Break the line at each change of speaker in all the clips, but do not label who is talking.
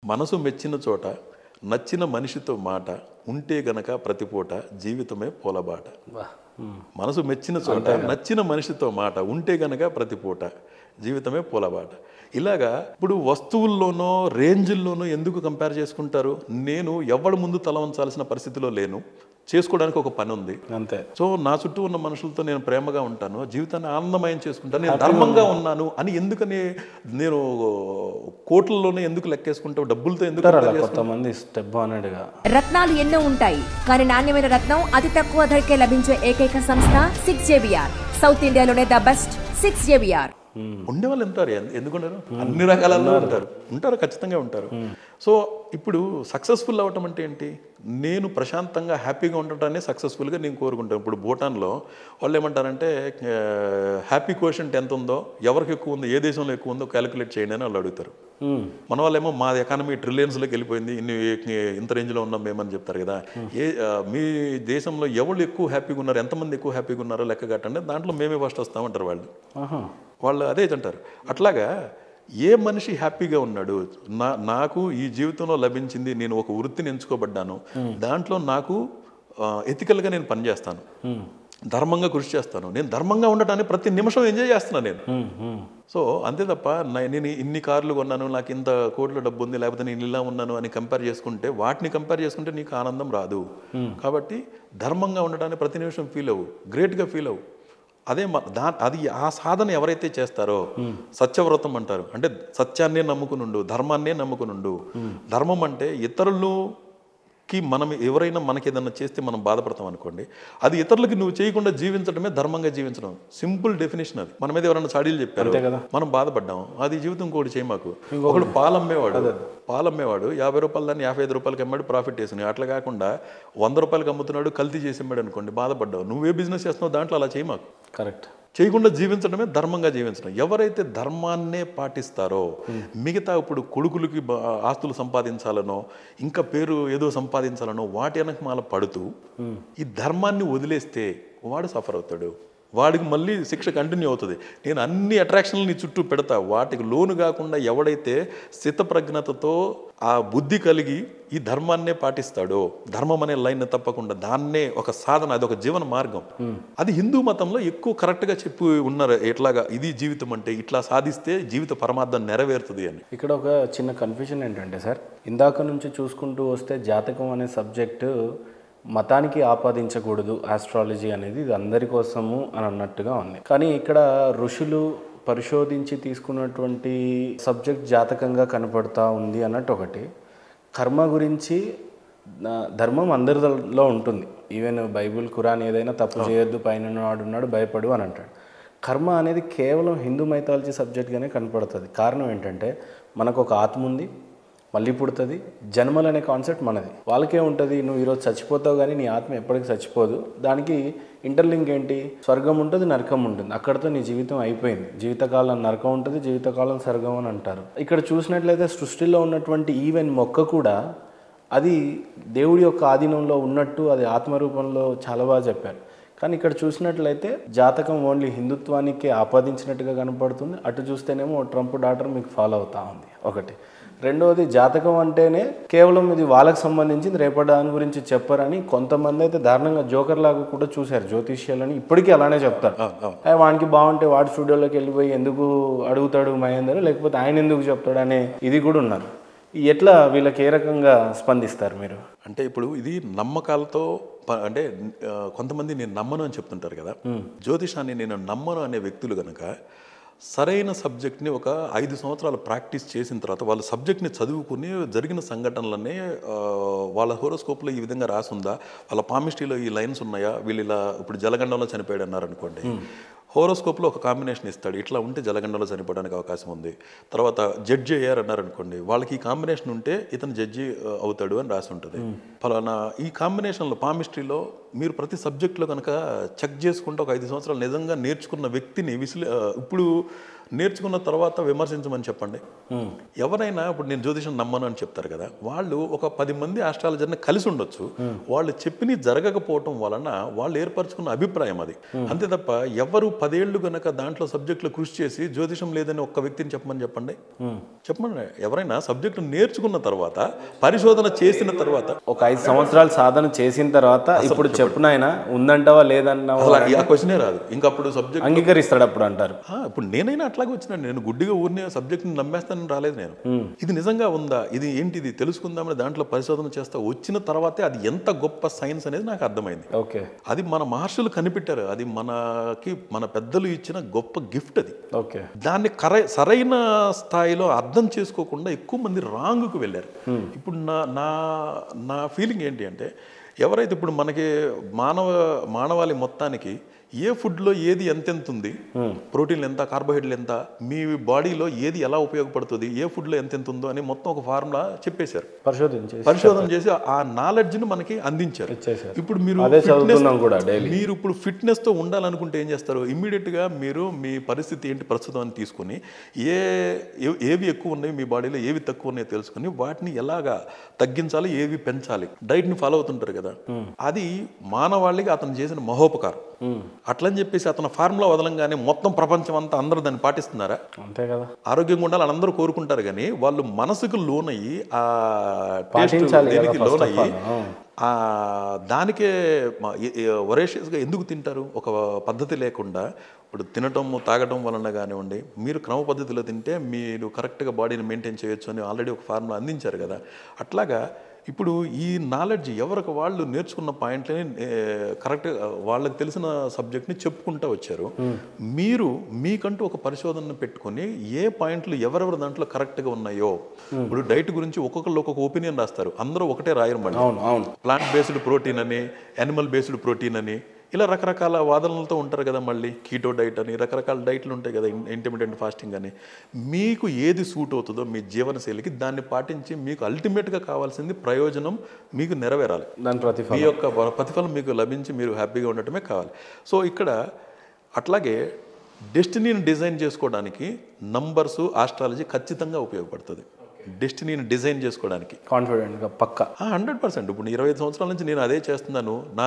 మనసు మెచ్చిన చోట నచ్చిన మనిషితో మాట ఉంటే గనక ప్రతిపూట జీవితమే పూలబాట. మనసు మెచ్చిన చోట నచ్చిన మనిషితో మాట ఉంటే గనక ప్రతిపూట జీవితమే పూలబాట. ఇలాగా ఇప్పుడు వస్తువుల్లోనో రేంజ్ల్లోనో ఎందుకు కంపేర్ చేసుకుంటారు? నేను ఎవరి ముందు తల వంచాల్సిన పరిస్థితిలో లేను, చేసుకోవడానికి ఒక పని ఉంది
అంతే.
సో నా చుట్టూ ఉన్న మనుషులతో నేను ప్రేమగా ఉంటాను, జీవితాన్ని ఆనందమయం చేసుకుంటాను, నేను ధర్మంగా ఉన్నాను అని ఎందుకని నేను కోట్లలోనే ఎందుకు లెక్కేసుకుంటావు? డబ్బులతో ఎందుకు
కొంతమంది స్టెప్ అనేట్టుగా.
రత్నాలు ఎన్నో ఉంటాయి కానీ నాణ్యమైన రత్నం అతి తక్కువ ధరకే లభించే ఏకైక సంస్థ 6JVR. సౌత్ ఇండియాలోనే ద బెస్ట్ 6JVR.
ఉండేవాళ్ళు ఉంటారు, ఎందుకుంటారు? అన్ని రకాలలో ఉంటారు, ఖచ్చితంగా ఉంటారు. సో ఇప్పుడు సక్సెస్ఫుల్ అవ్వటం అంటే ఏంటి? నేను ప్రశాంతంగా హ్యాపీగా ఉండటాన్ని సక్సెస్ఫుల్గా నేను కోరుకుంటాను. ఇప్పుడు భూటాన్లో వాళ్ళు ఏమంటారంటే హ్యాపీ కోషెంట్ ఎంత ఉందో, ఎవరికి ఎక్కువ ఉందో, ఏ దేశంలో ఎక్కువ ఉందో క్యాలిక్యులేట్ చేయండి అని వాళ్ళు అడుగుతారు. మన వాళ్ళేమో మా ఎకానమీ ట్రిలియన్స్లోకి వెళ్ళిపోయింది, ఇంత రేంజ్లో ఉన్నాం మేమని చెప్తారు కదా. మీ దేశంలో ఎవరు ఎక్కువ హ్యాపీగా ఉన్నారు, ఎంతమంది ఎక్కువ హ్యాపీగా ఉన్నారో లెక్క కట్టండి, దాంట్లో మేమే ఫస్ట్ వస్తామంటారు వాళ్ళు అదే అంటారు. అట్లాగా ఏ మనిషి హ్యాపీగా ఉన్నాడు, నాకు ఈ జీవితంలో లభించింది, నేను ఒక వృత్తిని ఎంచుకోబడ్డాను, దాంట్లో నాకు ఎథికల్గా నేను పనిచేస్తాను, ధర్మంగా కృషి చేస్తాను, నేను ధర్మంగా ఉండటానికి ప్రతి నిమిషం ఎంజాయ్ చేస్తున్నాను నేను. సో అంతే తప్ప నేను ఇన్ని కార్లు కొన్నాను, నాకు ఇంత కోట్ల డబ్బు ఉంది, లేకపోతే నేను ఇలా ఉన్నాను అని కంపేర్ చేసుకుంటే, వాటిని కంపేర్ చేసుకుంటే నీకు ఆనందం రాదు. కాబట్టి ధర్మంగా ఉండటానికి ప్రతి నిమిషం ఫీల్ అవ్వు, గ్రేట్గా ఫీల్ అవ్వు. అదే అది ఆ సాధన ఎవరైతే చేస్తారో సత్యవ్రతం అంటారు. అంటే సత్యాన్నే నమ్ముకునుండు, ధర్మాన్నే నమ్ముకునుండు. ధర్మం అంటే ఇతరులకి మనం ఎవరైనా మనకి ఏదన్నా చేస్తే మనం బాధపడతాం అనుకోండి, అది ఇతరులకి నువ్వు చేయకుండా జీవించడమే ధర్మంగా జీవించడం. సింపుల్ డెఫినేషన్ అది. మన మీద ఎవరైనా చాడీలు చెప్పారు, మనం బాధపడ్డాం, అది జీవితం ఇంకోటి చేయి. మాకు ఒకడు పాలమ్మేవాడు 50 రూపాయలు దాన్ని 55 రూపాయలకి అమ్మాడు, ప్రాఫిట్ వేసినాయి. అట్లా కాకుండా 100 రూపాయలకి అమ్ముతున్నాడు, కల్తీ చేసి అమ్మాడు అనుకోండి, బాధపడ్డావు. నువ్వే బిజినెస్ చేస్తున్నావు, దాంట్లో అలా చేయి మాకు.
కరెక్ట్. చేయకుండా
జీవించడమే ధర్మంగా జీవించడం. ఎవరైతే ధర్మాన్నే పాటిస్తారో, మిగతా ఇప్పుడు కొడుకులకి ఆస్తులు సంపాదించాలనో, ఇంకా పేరు ఏదో సంపాదించాలనో వాటి వెనకమాల పడుతూ ఈ ధర్మాన్ని వదిలేస్తే వాడు సఫర్ అవుతాడు. వాడికి మళ్ళీ శిక్ష కంటిన్యూ అవుతుంది. నేను అన్ని అట్రాక్షన్లు నీ చుట్టూ పెడతా, వాటికి లోను కాకుండా ఎవడైతే స్థితప్రజ్ఞతతో ఆ బుద్ధి కలిగి ఈ ధర్మాన్నే పాటిస్తాడో, ధర్మం అనే లైన్ తప్పకుండా దాన్నే ఒక సాధన, అది ఒక జీవన మార్గం. అది హిందూ మతంలో ఎక్కువ కరెక్ట్గా చెప్పి ఉన్నారు. ఎట్లాగా ఇది జీవితం అంటే, ఇట్లా సాధిస్తే జీవిత పరమార్థం నెరవేరుతుంది అని.
ఇక్కడ ఒక చిన్న కన్ఫ్యూజన్ ఏంటంటే సార్, ఇందాక నుంచి చూసుకుంటూ వస్తే జాతకం అనే సబ్జెక్టు మతానికి ఆపాదించకూడదు, ఆస్ట్రాలజీ అనేది ఇది అందరి కోసము అని అన్నట్టుగా ఉంది. కానీ ఇక్కడ ఋషులు పరిశోధించి తీసుకున్నటువంటి సబ్జెక్ట్ జాతకంగా కనపడతా ఉంది అన్నట్టు ఒకటి. కర్మ గురించి ధర్మం అందరిలో ఉంటుంది. ఈవెన్ బైబుల్, ఖురాన్ ఏదైనా తప్పు చేయొద్దు, పైన వాడున్నాడు భయపడు అని అంటాడు. కర్మ అనేది కేవలం హిందూ మైథాలజీ సబ్జెక్ట్గానే కనపడుతుంది. కారణం ఏంటంటే మనకు ఒక ఆత్మ ఉంది, మళ్ళీ పుడుతుంది, జన్మలు అనే కాన్సెప్ట్ మనది. వాళ్ళకే ఉంటుంది, నువ్వు ఈరోజు చచ్చిపోతావు కానీ నీ ఆత్మ ఎప్పటికీ చచ్చిపోదు. దానికి ఇంటర్లింక్ ఏంటి? స్వర్గం ఉంటుంది, నరకం ఉంటుంది, అక్కడితో నీ జీవితం అయిపోయింది. జీవితకాలం నరకం ఉంటుంది, జీవితకాలం స్వర్గం అని అంటారు. ఇక్కడ చూసినట్లయితే సృష్టిలో ఉన్నటువంటి ఈవెన్ మొక్క కూడా అది దేవుడి యొక్క ఆధీనంలో ఉన్నట్టు, అది ఆత్మరూపంలో చాలా బాగా చెప్పారు. కానీ ఇక్కడ చూసినట్లయితే జాతకం ఓన్లీ హిందుత్వానికి ఆపాదించినట్టుగా కనపడుతుంది. అటు చూస్తేనేమో ట్రంప్ డాటర్ మీకు ఫాలో అవుతా ఉంది ఒకటి. రెండవది, జాతకం అంటేనే కేవలం ఇది వాళ్ళకి సంబంధించింది, రేపటి దాని గురించి చెప్పరని కొంతమంది అయితే దారుణంగా జోకర్ లాగా కూడా చూశారు జ్యోతిష్యాలని. ఇప్పటికీ అలానే చెప్తారు. వానికి బాగుంటే వాడి స్టూడియోలోకి వెళ్ళిపోయి ఎందుకు అడుగుతాడు మహేందర్, లేకపోతే ఆయన ఎందుకు చెప్తాడు అనే ఇది కూడా ఉన్నారు. ఎట్లా వీళ్ళకి ఏ రకంగా స్పందిస్తారు మీరు?
అంటే ఇప్పుడు ఇది నమ్మకాలతో, అంటే కొంతమంది నేను నమ్మను అని చెప్తుంటారు కదా. జ్యోతిషాన్ని నేను నమ్మను అనే వ్యక్తులు కనుక సరైన సబ్జెక్ట్ని ఒక 5 సంవత్సరాలు ప్రాక్టీస్ చేసిన తర్వాత వాళ్ళ సబ్జెక్ట్ని చదువుకుని జరిగిన సంఘటనలనే వాళ్ళ హోరోస్కోప్లో ఈ విధంగా రాసుందా, వాళ్ళ పామిస్ట్రీలో ఈ లైన్స్ ఉన్నాయా, వీళ్ళు ఇలా ఇప్పుడు జలగండంలో చనిపోయాడు అన్నారు అనుకోండి, హోరోస్కోప్లో ఒక కాంబినేషన్ ఇస్తాడు, ఇట్లా ఉంటే జలగండంలో చనిపోవడానికి అవకాశం ఉంది. తర్వాత జడ్జి అయ్యారు అన్నారు అనుకోండి, వాళ్ళకి ఈ కాంబినేషన్ ఉంటే ఇతను జడ్జి అవుతాడు అని రాసి ఉంటుంది. ఫలానా ఈ కాంబినేషన్లో పామిస్ట్రీలో మీరు ప్రతి సబ్జెక్టులో కనుక చెక్ చేసుకుంటే ఒక 5 సంవత్సరాలు నిజంగా నేర్చుకున్న వ్యక్తిని ఇప్పుడు నేర్చుకున్న తర్వాత విమర్శించమని చెప్పండి. ఎవరైనా ఇప్పుడు నేను జ్యోతిషం నమ్మను అని చెప్తారు కదా, వాళ్ళు ఒక 10 మంది ఆస్ట్రాలజర్ని కలిసి ఉండొచ్చు, వాళ్ళు చెప్పిన జరగకపోవటం వలన వాళ్ళు ఏర్పరచుకున్న అభిప్రాయం అది. అంతే తప్ప ఎవరు 10 ఏళ్ళు గనక దాంట్లో సబ్జెక్టులో కృషి చేసి జ్యోతిషం లేదని ఒక్క వ్యక్తిని చెప్పమని చెప్పండి. ఎవరైనా సబ్జెక్టు నేర్చుకున్న తర్వాత పరిశోధన చేసిన తర్వాత
ఒక 5 సంవత్సరాలు సాధన చేసిన తర్వాత ఇప్పుడు చెప్పునైనా ఉందంటావా లేదన్నావా
ఆ క్వశ్చనే రాదు. ఇంకా అప్పుడు సబ్జెక్ట్
అంగీకరిస్తాడు అప్పుడు అంటారు.
ఇప్పుడు నేనైనా అట్లాగే వచ్చినాను, నేను గుడ్డిగా ఊరినే సబ్జెక్ట్ని నమ్మేస్తానని రాలేదు. నేను ఇది నిజంగా ఉందా, ఇది ఏంటిది తెలుసుకుందామని దాంట్లో పరిశోధన చేస్తా వచ్చిన తర్వాతే అది ఎంత గొప్ప సైన్స్ అనేది నాకు అర్థమైంది.
ఓకే,
అది మన మహర్షులు కనిపెట్టారు, అది మన పెద్దలు ఇచ్చిన గొప్ప గిఫ్ట్ అది.
ఓకే, దాన్ని
సరైన స్థాయిలో అర్థం చేసుకోకుండా ఎక్కువ మంది రాంగ్కు వెళ్ళారు. ఇప్పుడు నా ఫీలింగ్ ఏంటి అంటే, ఎవరైతే ఇప్పుడు మనకి మానవాళి మొత్తానికి ఏ ఫుడ్లో ఏది ఎంతెంత ఉంది, ప్రోటీన్లు ఎంత, కార్బోహైడ్రేట్లు ఎంత, మీ బాడీలో ఏది ఎలా ఉపయోగపడుతుంది, ఏ ఫుడ్లో ఎంతెంత ఉందో అని మొత్తం ఒక ఫార్ములా చెప్పేశారు, పరిశోధన చేసి ఆ నాలెడ్జ్ని మనకి అందించారు. ఇప్పుడు మీరు ఇప్పుడు ఫిట్నెస్తో ఉండాలనుకుంటే ఏం చేస్తారు, ఇమ్మీడియట్గా మీరు మీ పరిస్థితి ఏంటి ప్రస్తుతం అని తీసుకుని ఏవి ఎక్కువ ఉన్నాయి మీ బాడీలో, ఏవి తక్కువ ఉన్నాయో తెలుసుకుని వాటిని ఎలాగా తగ్గించాలి, ఏవి పెంచాలి, డైట్ని ఫాలో అవుతుంటారు కదా. అది మానవాళికి అతను చేసిన మహోపకారం. అట్లని చెప్పేసి అతను ఫార్ములా వదలంగానే మొత్తం ప్రపంచం అంతా అందరూ దాన్ని పాటిస్తున్నారా?
అంతే కదా.
ఆరోగ్యంగా ఉండాలని అందరూ కోరుకుంటారు, కానీ వాళ్ళు మనసుకు లోనయ్యి ఆ
పాటించాలి
లోనయ్యి దానికే వరేషియస్గా ఎందుకు తింటారు? ఒక పద్ధతి లేకుండా ఇప్పుడు తినటం తాగటం వలన కానివ్వండి, మీరు క్రమ పద్ధతిలో తింటే మీరు కరెక్ట్గా బాడీని మెయింటైన్ చేయొచ్చు అని ఆల్రెడీ ఒక ఫార్ములా అందించారు కదా. అట్లాగా ఇప్పుడు ఈ నాలెడ్జ్ ఎవరికి వాళ్ళు నేర్చుకున్న పాయింట్లని కరెక్ట్గా వాళ్ళకి తెలిసిన సబ్జెక్ట్ని చెప్పుకుంటూ వచ్చారు. మీరు మీకంటూ ఒక పరిశోధనను పెట్టుకొని ఏ పాయింట్లు ఎవరెవరు దాంట్లో కరెక్ట్గా ఉన్నాయో, ఇప్పుడు డైట్ గురించి ఒక్కొక్కళ్ళు ఒక్కొక్క ఒపీనియన్ రాస్తారు, అందరూ ఒకటే రాయరు. మళ్ళీ ప్లాంట్ బేస్డ్ ప్రోటీన్ అని, యానిమల్ బేస్డ్ ప్రోటీన్ అని, ఇలా రకరకాల వాదనలతో ఉంటారు కదా. మళ్ళీ కీటో డైట్ అని రకరకాల డైట్లు ఉంటాయి కదా, ఇంటర్మీడియట్ ఫాస్టింగ్ అని. మీకు ఏది సూట్ అవుతుందో మీ జీవనశైలికి దాన్ని పాటించి మీకు అల్టిమేట్గా కావాల్సింది ప్రయోజనం మీకు నెరవేరాలి, మీ యొక్క ప్రతిఫలం మీకు లభించి మీరు హ్యాపీగా ఉండటమే కావాలి. సో ఇక్కడ అట్లాగే డెస్టినీని డిజైన్ చేసుకోవడానికి నంబర్స్, ఆస్ట్రాలజీ ఖచ్చితంగా ఉపయోగపడుతుంది. డెస్టినీని డిజైన్ చేసుకోవడానికి
కాన్ఫిడెంట్గా పక్కా
100%. ఇప్పుడు 25 సంవత్సరాల నుంచి నేను అదే చేస్తున్నాను. నా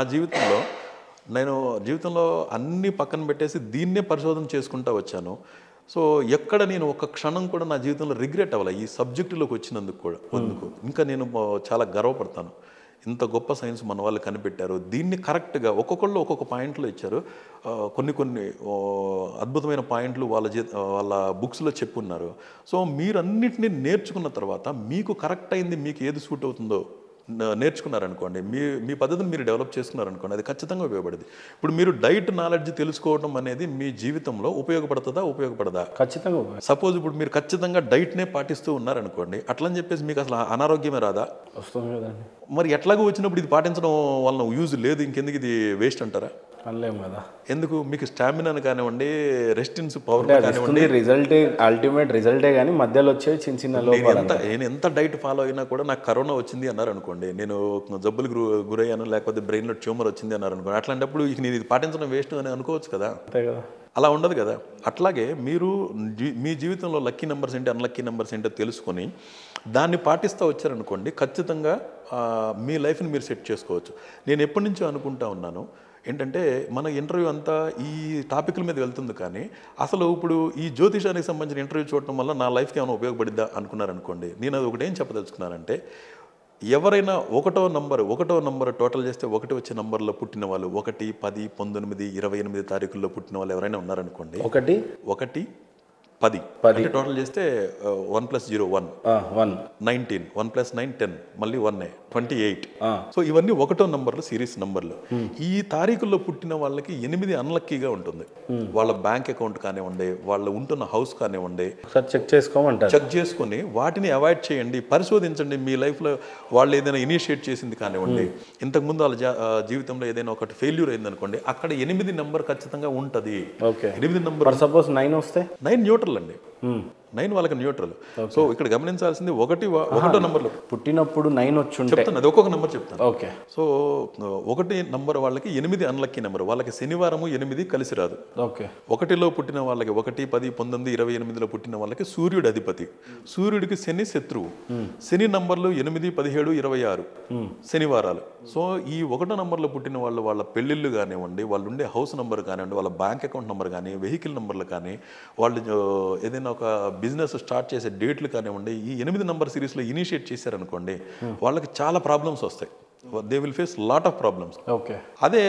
జీవితంలో అన్నీ పక్కన పెట్టేసి దీన్నే పరిశోధన చేసుకుంటూ వచ్చాను. సో ఎక్కడ నేను ఒక క్షణం కూడా నా జీవితంలో రిగ్రెట్ అవ్వాలి ఈ సబ్జెక్టులోకి వచ్చినందుకు కూడా. ఇంకా నేను చాలా గర్వపడతాను, ఇంత గొప్ప సైన్స్ మన వాళ్ళు కనిపెట్టారు, దీన్ని కరెక్ట్గా ఒక్కొక్కళ్ళు ఒక్కొక్క పాయింట్లో ఇచ్చారు. కొన్ని అద్భుతమైన పాయింట్లు వాళ్ళ బుక్స్లో చెప్పున్నారు. సో మీరు అన్నిటినీ నేర్చుకున్న తర్వాత మీకు కరెక్ట్ అయింది, మీకు ఏది సూట్ అవుతుందో నేర్చుకున్నారనుకోండి, మీ పద్ధతిని మీరు డెవలప్ చేసుకున్నారనుకోండి, అది ఖచ్చితంగా ఉపయోగపడుతుంది. ఇప్పుడు మీరు డైట్ నాలెడ్జ్ తెలుసుకోవడం అనేది మీ జీవితంలో ఉపయోగపడదా?
ఖచ్చితంగా.
సపోజ్ ఇప్పుడు మీరు ఖచ్చితంగా డైట్నే పాటిస్తూ ఉన్నారనుకోండి, అట్లని చెప్పేసి మీకు అసలు అనారోగ్యమే రాదా?
వస్తుంది కదండి.
మరి ఎట్లాగో వచ్చినప్పుడు ఇది పాటించడం వలన యూజ్ లేదు, ఇంకెందుకు ఇది వేస్ట్ అంటారా?
అనలేము కదా.
ఎందుకు? మీకు స్టామినాను కానివ్వండి, రెసిస్టెన్స్ పవర్ కానివ్వండి,
అల్టిమేట్ రిజల్టే కానీ మధ్యలో వచ్చే చిన్న
నేను ఎంత డైట్ ఫాలో అయినా కూడా నాకు కరోనా వచ్చింది అన్నారు అనుకోండి, నేను జబ్బులు గురయ్యాను, లేకపోతే బ్రెయిన్లో ట్యూమర్ వచ్చింది అన్నారు అనుకోండి, అట్లాంటప్పుడు నేను ఇది పాటించడం వేస్ట్ అని అనుకోవచ్చు కదా.
అంతే కదా.
అలా ఉండదు కదా. అట్లాగే మీరు మీ జీవితంలో లక్కీ నెంబర్స్ ఏంటి, అన్లక్కీ నెంబర్స్ ఏంటో తెలుసుకొని దాన్ని పాటిస్తూ వచ్చారనుకోండి, ఖచ్చితంగా మీ లైఫ్ని మీరు సెట్ చేసుకోవచ్చు. నేను ఎప్పటి నుంచో అనుకుంటా ఉన్నాను ఏంటంటే, మన ఇంటర్వ్యూ అంతా ఈ టాపిక్ల మీద వెళ్తుంది, కానీ అసలు ఇప్పుడు ఈ జ్యోతిషానికి సంబంధించిన ఇంటర్వ్యూ చూడటం వల్ల నా లైఫ్కి ఏమైనా ఉపయోగపడిద్దా అనుకున్నారనుకోండి, నేను అది ఒకటేం చెప్పదలుచుకున్నానంటే, ఎవరైనా ఒకటో నంబర్ టోటల్ చేస్తే 1 వచ్చే నంబర్లో పుట్టిన వాళ్ళు 1, 10, 19, 28 తారీఖుల్లో పుట్టిన వాళ్ళు ఎవరైనా ఉన్నారనుకోండి, 1, 10 టోటల్ చేస్తే 1 + 0 1, 19, 1 + 9 10, మళ్ళీ 1 28. సో ఇవన్నీ 1వ నంబర్లు, సిరీస్ నంబర్లు. ఈ తారీఖుల్లో పుట్టిన వాళ్ళకి 8 అన్లక్కీగా ఉంటుంది. వాళ్ళ బ్యాంక్ అకౌంట్ కానివ్వండి, వాళ్ళు ఉంటున్న హౌస్ కానివ్వండి, చెక్ చేసుకొని వాటిని అవాయిడ్ చేయండి, పరిశోధించండి. మీ లైఫ్లో వాళ్ళు ఏదైనా ఇనిషియేట్ చేసింది కానివ్వండి, ఇంతకుముందు వాళ్ళ జీవితంలో ఏదైనా ఒకటి ఫెయిల్యూర్ అయిందనుకోండి, అక్కడ 8 నంబర్ ఖచ్చితంగా ఉంటుంది. 8 నంబర్.
సపోజ్ 9 వస్తే
9 న్యూట్రల్ అండి. 9 వాళ్ళకి న్యూట్రల్. సో ఇక్కడ గమనించాల్సింది ఒకటో నంబర్లో
పుట్టినప్పుడు 9 వచ్చి ఉంటే
చెప్తాను, అది ఒక్కొక్క నెంబర్ చెప్తాను.
ఓకే.
సో 1 నంబర్ వాళ్ళకి 8 అన్లక్కీ నెంబర్, వాళ్ళకి శనివారము 8 కలిసి రాదు.
ఓకే.
1లో పుట్టిన వాళ్ళకి 1, 10, 19, 28లో పుట్టిన వాళ్ళకి సూర్యుడు అధిపతి, సూర్యుడికి శని శత్రువు. శని నంబర్లు 8, 17, 26 శనివారాలు. సో ఈ 1 నంబర్లో పుట్టిన వాళ్ళు వాళ్ళ పెళ్ళిళ్ళు కానివ్వండి, వాళ్ళు ఉండే హౌస్ నెంబర్ కానివ్వండి, వాళ్ళ బ్యాంక్ అకౌంట్ నెంబర్ కానీ, వెహికల్ నెంబర్లు కానీ, వాళ్ళు ఏదైనా ఒక బిజినెస్ స్టార్ట్ చేసే డేట్లు కానివ్వండి, ఈ 8 నంబర్ సిరీస్లో ఇనిషియేట్ చేశారనుకోండి, వాళ్ళకి చాలా ప్రాబ్లమ్స్ వస్తాయి. They will face lot of problems.
Okay.
అదే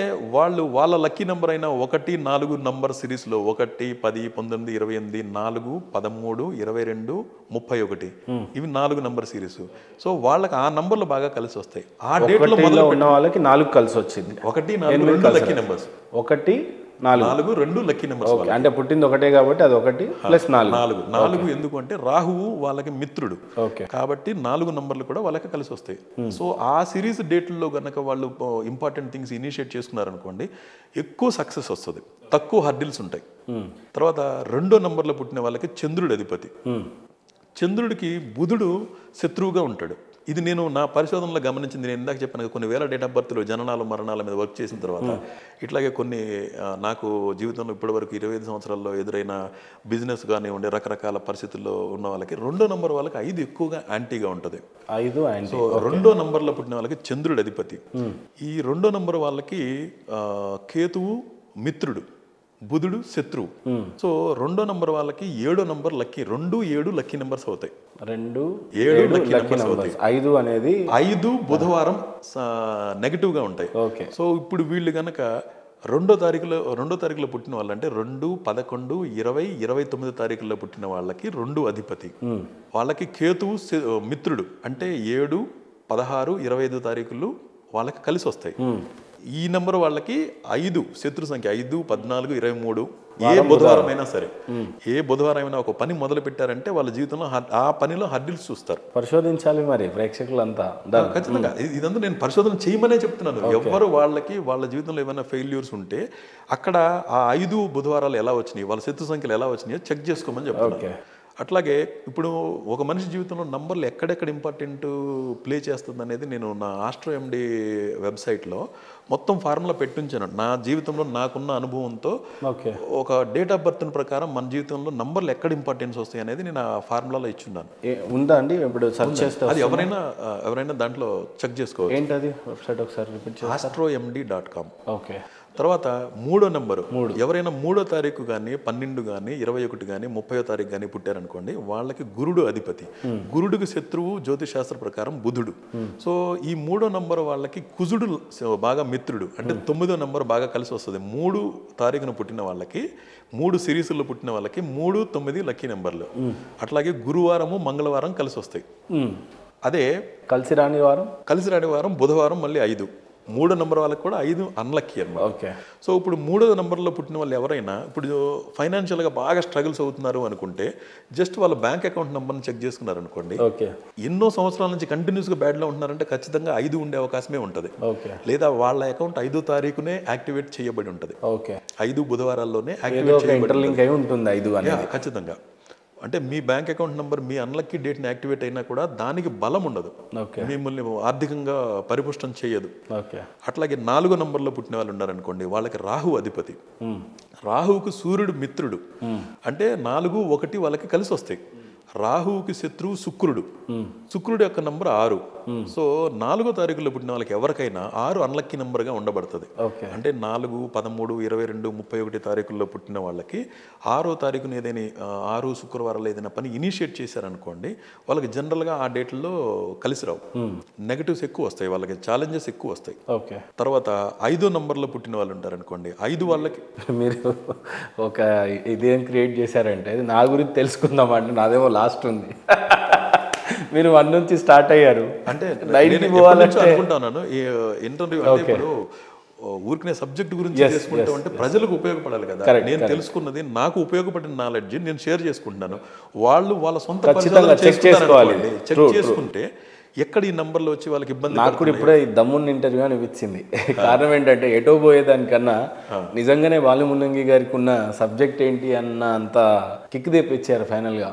వాళ్ళ లక్కీ నెంబర్ అయిన 1, 4 నంబర్ సిరీస్లో 1, 10, 19, 28, 4, 13, 22, 31 ఇవి 4 నంబర్ సిరీస్. సో వాళ్ళకి ఆ నంబర్లు బాగా కలిసి వస్తాయి. ఆ డేట్లో
ఉన్న వాళ్ళకి 4 కలిసి వచ్చింది.
1, 4, 2 లక్కీ నెంబర్స్.
1, 4,
2 lucky numbers.
అంటే పుట్టింది ఒకటే కాబట్టి అది 1 +
4 ఎందుకు అంటే రాహువు వాళ్ళకి మిత్రుడు
ఓకే.
కాబట్టి 4 నంబర్లు కూడా వాళ్ళకి కలిసి వస్తాయి. సో ఆ సిరీస్ డేట్లలో గనక వాళ్ళు ఇంపార్టెంట్ థింగ్స్ ఇనిషియేట్ చేసుకున్నారనుకోండి, ఎక్కువ సక్సెస్ వస్తుంది, తక్కువ హర్డిల్స్ ఉంటాయి. తర్వాత 2వ నంబర్లో పుట్టిన వాళ్ళకి చంద్రుడు అధిపతి. చంద్రుడికి బుధుడు శత్రువుగా ఉంటాడు. ఇది నేను నా పరిశోధనలో గమనించింది. నేను ఇందాక చెప్పాను కొన్ని వేల డేట్ ఆఫ్ బర్త్లు, జననాలు, మరణాల మీద వర్క్ చేసిన తర్వాత ఇట్లాగే కొన్ని నాకు జీవితంలో ఇప్పటివరకు 25 సంవత్సరాల్లో ఎదురైన బిజినెస్ కానివ్వండి, రకరకాల పరిస్థితుల్లో ఉన్న వాళ్ళకి 2వ నంబర్ వాళ్ళకి 5 ఎక్కువగా యాంటీగా ఉంటుంది.
5 యాంటీ.
సో 2వ నంబర్లో పుట్టిన వాళ్ళకి చంద్రుడు అధిపతి. ఈ 2వ నంబర్ వాళ్ళకి కేతువు మిత్రుడు, బుధుడు శత్రువు. సో 2వ నంబర్ వాళ్ళకి 7వ నంబర్ లక్కీ. 2, 7 లక్కీ నెంబర్స్ అవుతాయి.
2,
7 లక్కీ నెంబర్స్ అవుతాయి.
5 అనేది
5 బుధవారం నెగిటివ్ గా ఉంటాయి.
ఓకే.
సో ఇప్పుడు వీళ్ళు గనక 2వ తారీఖులో పుట్టిన వాళ్ళు అంటే 2, 11, 20, 29 తారీఖుల్లో పుట్టిన వాళ్ళకి 2 అధిపతి. వాళ్ళకి కేతువు మిత్రుడు అంటే 7, 16, 25 తారీఖులు వాళ్ళకి కలిసి వస్తాయి. ఈ నెంబర్ వాళ్ళకి 5 శత్రు సంఖ్య. 5, 14, 23 ఏ బుధవారం అయినా సరే, ఏ బుధవారం అయినా ఒక పని మొదలు పెట్టారంటే వాళ్ళ జీవితంలో ఆ పనిలో హర్డిల్స్ చూస్తారు.
పరిశోధించాలి మరి ప్రేక్షకులంతా.
ఖచ్చితంగా ఇదంతా నేను పరిశోధన చేయమనే చెప్తున్నాను. ఎవరు వాళ్ళ జీవితంలో ఏమైనా ఫెయిల్యూర్స్ ఉంటే అక్కడ ఆ 5 బుధవారాలు ఎలా వచ్చినాయి, వాళ్ళ శత్రు సంఖ్యలు ఎలా వచ్చినాయో చెక్ చేసుకోమని చెప్తున్నాను. అట్లాగే ఇప్పుడు ఒక మనిషి జీవితంలో నంబర్లు ఎక్కడెక్కడ ఇంపార్టెంట్ ప్లే చేస్తుంది అనేది నేను నా ఆస్ట్రో ఎండి వెబ్సైట్లో మొత్తం ఫార్ములా పెట్టించాను. నా జీవితంలో నాకున్న అనుభవంతో ఒక డేట్ ఆఫ్ బర్త్ ప్రకారం మన జీవితంలో నంబర్లు ఎక్కడ ఇంపార్టెన్స్ వస్తాయి అనేది నేను ఆ ఫార్ములాలో ఇచ్చున్నాను.
ఉందా అండి? ఇప్పుడు సెర్చ్ చేస్తే
అది ఎవరైనా దాంట్లో చెక్ చేసుకోవచ్చు.
ఏంటది వెబ్సైట్ ఒకసారి రిపీట్ చేయండి.
astromd.com.
ఓకే.
తర్వాత 3వ నంబరు ఎవరైనా 3వ తారీఖు కానీ 12 కానీ 21 కానీ 30వ తారీఖు కానీ పుట్టారనుకోండి, వాళ్ళకి గురుడు అధిపతి. గురుడికి శత్రువు జ్యోతిషాస్త్ర ప్రకారం బుధుడు. సో ఈ 3వ నంబర్ వాళ్ళకి కుజుడు బాగా మిత్రుడు అంటే 9వ నంబర్ బాగా కలిసి వస్తుంది. 3 తారీఖున పుట్టిన వాళ్ళకి 3 సిరీస్లో పుట్టిన వాళ్ళకి 3, 9 లక్కీ నెంబర్లు. అట్లాగే గురువారము మంగళవారం కలిసి వస్తాయి. అదే కలిసి రాని వారం బుధవారం మళ్ళీ 5. 3వ నంబర్ వాళ్ళకి కూడా 5 అన్లక్కీ అన్నమాట.
ఓకే.
సో ఇప్పుడు 3వ నంబర్లో పుట్టిన వాళ్ళు ఎవరైనా ఇప్పుడు ఫైనాన్షియల్గా బాగా స్ట్రగుల్స్ అవుతున్నారు అనుకుంటే జస్ట్ వాళ్ళ బ్యాంక్ అకౌంట్ నెంబర్ని చెక్ చేసుకున్నారు అనుకోండి, ఎన్నో సంవత్సరాల నుంచి కంటిన్యూస్గా బ్యాడ్లో ఉంటున్నారంటే ఖచ్చితంగా 5 ఉండే అవకాశమే ఉంటుంది. లేదా వాళ్ళ అకౌంట్ 5వ తారీఖునే యాక్టివేట్ చేయబడి ఉంటుంది. 5 బుధవారాల్లోనే యాక్టివేట్ చేయబడి ఖచ్చితంగా. అంటే మీ బ్యాంక్ అకౌంట్ నెంబర్ మీ అన్లక్కీ డేట్ని యాక్టివేట్ అయినా కూడా దానికి బలం ఉండదు, మిమ్మల్ని ఆర్థికంగా పరిపుష్టం చేయదు. అట్లాగే 4వ నంబర్లో పుట్టిన వాళ్ళు ఉన్నారనుకోండి, వాళ్ళకి రాహు అధిపతి. రాహువుకు సూర్యుడు మిత్రుడు అంటే 4, 1 వాళ్ళకి కలిసి వస్తాయి. రాహువుకి శత్రువు శుక్రుడు. శుక్రుడు యొక్క నంబర్ 6. సో 4వ తారీఖులో పుట్టిన వాళ్ళకి ఎవరికైనా 6 అన్లక్కీ నెంబర్గా ఉండబడుతుంది. అంటే 4, 13, 22, 31 తారీఖుల్లో పుట్టిన వాళ్ళకి 6వ తారీఖున ఏదైనా 6 శుక్రవారాలు ఏదైనా పని ఇనిషియేట్ చేశారనుకోండి, వాళ్ళకి జనరల్గా ఆ డేట్లో కలిసి రావు, నెగటివ్స్ ఎక్కువ వస్తాయి, వాళ్ళకి ఛాలెంజెస్ ఎక్కువ వస్తాయి. తర్వాత 5వ నంబర్లో పుట్టిన వాళ్ళు ఉంటారనుకోండి, 5 వాళ్ళకి
మీరు ఒక ఇదేం క్రియేట్ చేశారంటే నా గురించి తెలుసుకుందాం అంటే నాదేమో లాస్ట్ ఉంది. మీరు 1 నుంచి స్టార్ట్ అయ్యారు
అంటే
అనుకుంటున్నాను
ఇంటర్వ్యూ అంటే ఇప్పుడు ఊరికనే సబ్జెక్ట్ గురించి చేసుకుంటాం అంటే ప్రజలకు ఉపయోగపడాలి కదా. నేను తెలుసుకున్నది నాకు ఉపయోగపడిన నాలెడ్జ్ నేను షేర్ చేసుకుంటున్నాను. వాళ్ళు వాళ్ళ సొంత చెక్ చేసుకుంటే ఎక్కడ ఈ నంబర్లు వచ్చి వాళ్ళకి ఇబ్బంది
నాకు కూడా ఇప్పుడే ఈ దమ్మున్న ఇంటర్వ్యూ అనిపించింది. కారణం ఏంటంటే ఎటో పోయేదానికన్నా నిజంగానే బాలమునంగి గారికి ఉన్న సబ్జెక్ట్ ఏంటి అన్న అంత కిక్ తెప్పించారు ఫైనల్గా.